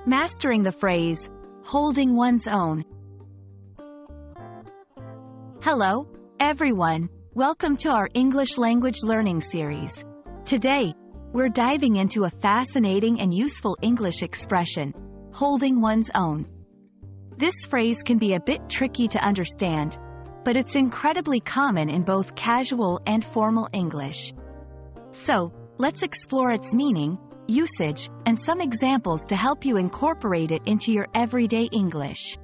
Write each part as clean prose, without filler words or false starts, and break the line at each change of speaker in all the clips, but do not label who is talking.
Mastering the phrase, holding one's own. Hello, everyone. Welcome to our English language learning series. Today, we're diving into a fascinating and useful English expression, holding one's own. This phrase can be a bit tricky to understand, but it's incredibly common in both casual and formal English. So, let's explore its meaning, usage, and some examples to help you incorporate it into your everyday English.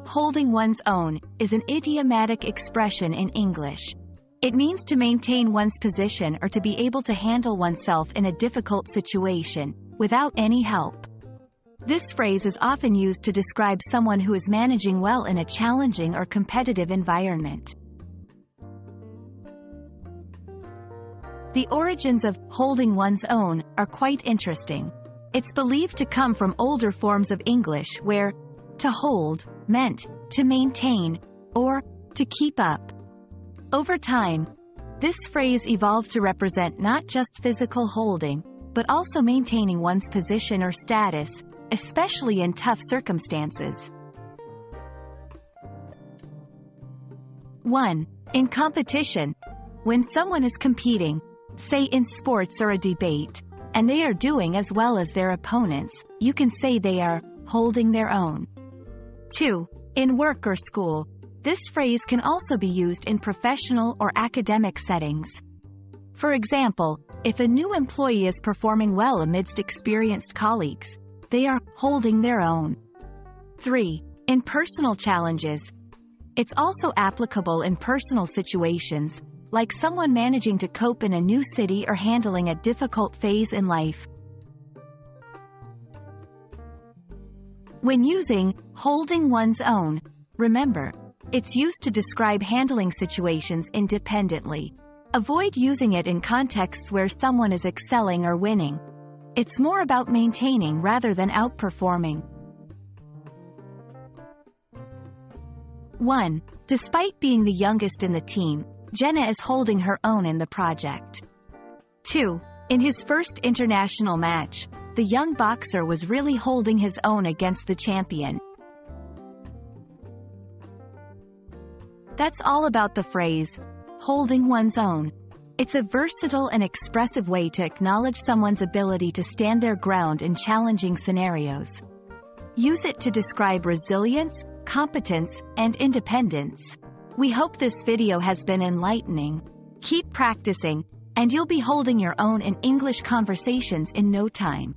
Holding one's own is an idiomatic expression in English. It means to maintain one's position or to be able to handle oneself in a difficult situation, without any help. This phrase is often used to describe someone who is managing well in a challenging or competitive environment. The origins of holding one's own are quite interesting. It's believed to come from older forms of English where to hold meant to maintain or to keep up. Over time, this phrase evolved to represent not just physical holding, but also maintaining one's position or status, especially in tough circumstances. 1. In competition. When someone is competing, say in sports or a debate, and they are doing as well as their opponents, you can say they are holding their own. 2. In work or school. This phrase can also be used in professional or academic settings. For example, if a new employee is performing well amidst experienced colleagues, they are holding their own. 3. In personal challenges. It's also applicable in personal situations, like someone managing to cope in a new city or handling a difficult phase in life. When using holding one's own, remember, it's used to describe handling situations independently. Avoid using it in contexts where someone is excelling or winning. It's more about maintaining rather than outperforming. 1. Despite being the youngest in the team, Jenna is holding her own in the project. 2. In his first international match, the young boxer was really holding his own against the champion. That's all about the phrase, holding one's own. It's a versatile and expressive way to acknowledge someone's ability to stand their ground in challenging scenarios. Use it to describe resilience, competence, and independence. We hope this video has been enlightening. Keep practicing, and you'll be holding your own in English conversations in no time.